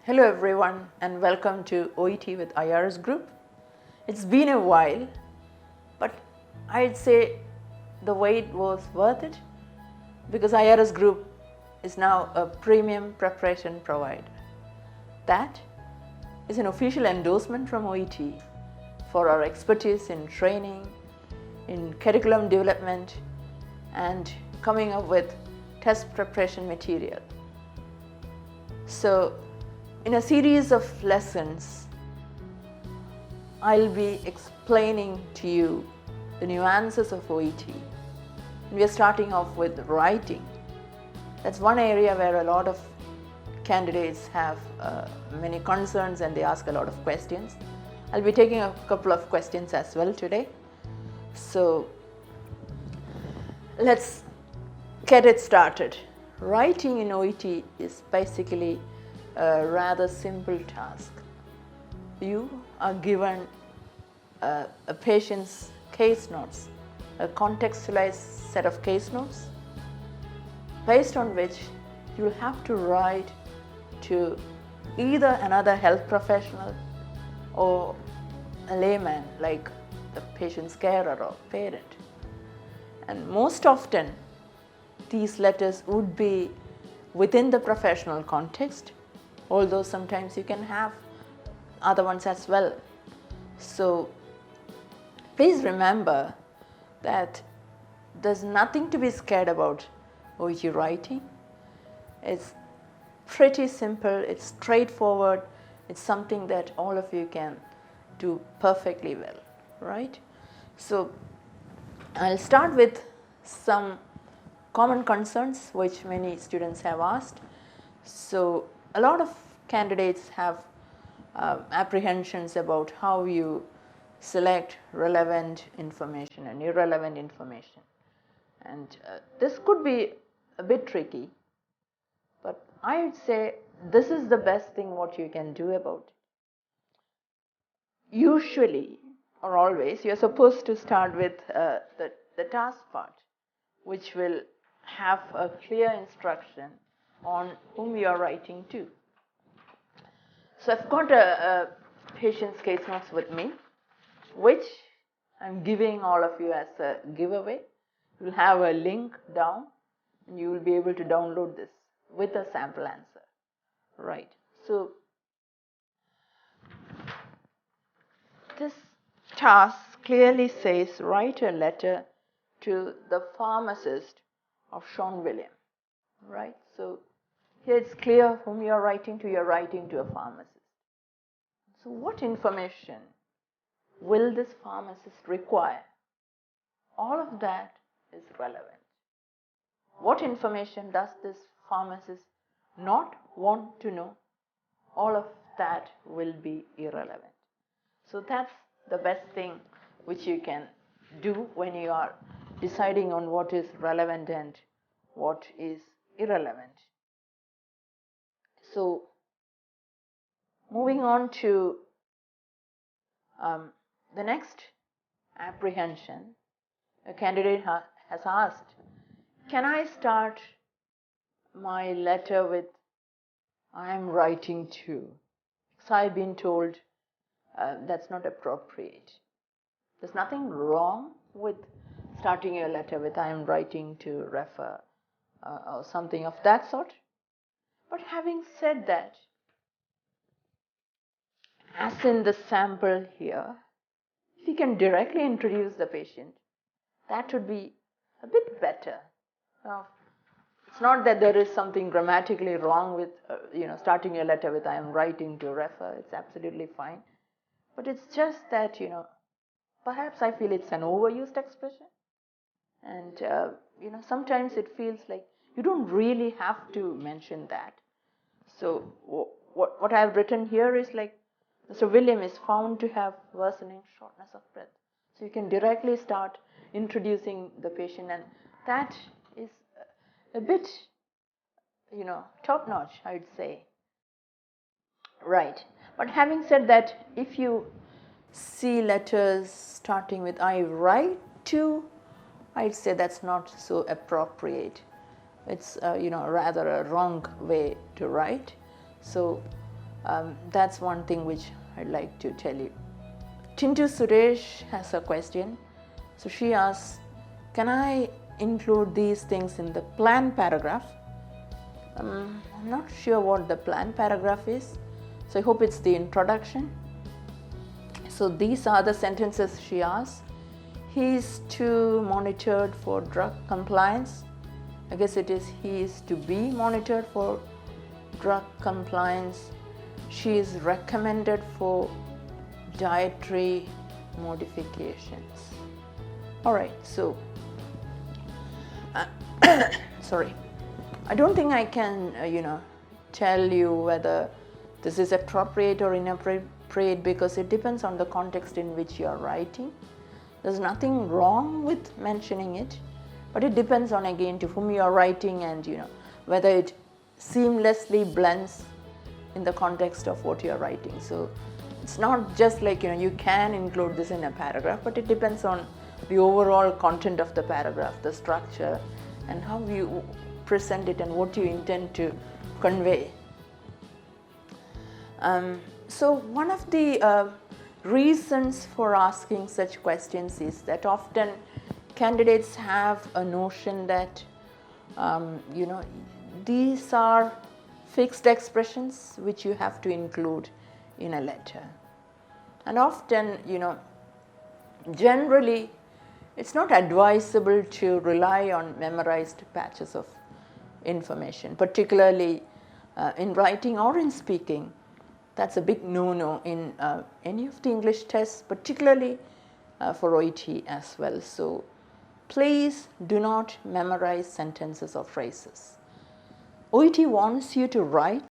Hello everyone and welcome to OET with IRS Group. It's been a while, but I'd say the wait was worth it because IRS Group is now a premium preparation provider. That is an official endorsement from OET for our expertise in training, in curriculum development and coming up with test preparation material. So in a series of lessons, I'll be explaining to you the nuances of OET. And we are starting off with writing. That's one area where a lot of candidates have many concerns and they ask a lot of questions. I'll be taking a couple of questions as well today. So let's get it started. Writing in OET is basically a rather simple task. You are given a patient's case notes, a contextualized set of case notes, based on which you will have to write to either another health professional or a layman like the patient's carer or parent. And most often, these letters would be within the professional context, although sometimes you can have other ones as well. So please remember that there's nothing to be scared about OET writing. It's pretty simple, it's straightforward, it's something that all of you can do perfectly well, right? So I'll start with some common concerns which many students have asked. So a lot of candidates have apprehensions about how you select relevant information and irrelevant information. And this could be a bit tricky, but I would say this is the best thing what you can do about it. Usually or always, you're supposed to start with the task part, which will have a clear instruction on whom you are writing to. So I've got a patient's case notes with me, which I'm giving all of you as a giveaway. You'll have a link down and you will be able to download this with a sample answer. Right. So this task clearly says write a letter to the pharmacist of Sean William. Right. So here it's clear whom you're writing to a pharmacist. So what information will this pharmacist require? All of that is relevant. What information does this pharmacist not want to know? All of that will be irrelevant. So that's the best thing which you can do when you are deciding on what is relevant and what is irrelevant. So moving on to the next apprehension, a candidate has asked, can I start my letter with I am writing to? So I've been told that's not appropriate. There's nothing wrong with starting your letter with I am writing to refer or something of that sort. But having said that, as in the sample here, if you can directly introduce the patient, that would be a bit better. Now, it's not that there is something grammatically wrong with starting your letter with I am writing to refer. It's absolutely fine. But it's just that, perhaps I feel it's an overused expression. And, sometimes it feels like you don't really have to mention that. So what I've written here is like, Mr. William is found to have worsening shortness of breath. So you can directly start introducing the patient, and that is a bit, top notch, I would say. Right. But having said that, if you see letters starting with I write to, I'd say that's not so appropriate. It's rather a wrong way to write. So That's one thing which I'd like to tell you. Tintu Suresh has a question. So she asks, can I include these things in the plan paragraph? I'm not sure what the plan paragraph is, so I hope it's the introduction. So these are the sentences she asks. He is to monitored for drug compliance. I guess it is he is to be monitored for drug compliance. She is recommended for dietary modifications. All right, so sorry, I don't think I can tell you whether this is appropriate or inappropriate, because it depends on the context in which you are writing. There's nothing wrong with mentioning it, but it depends on, again, to whom you are writing, and whether it seamlessly blends in the context of what you are writing. So it's not just like you can include this in a paragraph, but it depends on the overall content of the paragraph, the structure, and how you present it and what you intend to convey. So one of the reasons for asking such questions is that often candidates have a notion that these are fixed expressions which you have to include in a letter, and often generally it's not advisable to rely on memorized patches of information, particularly in writing or in speaking. That's a big no-no in any of the English tests, particularly for OET as well. So please do not memorize sentences or phrases. OET wants you to write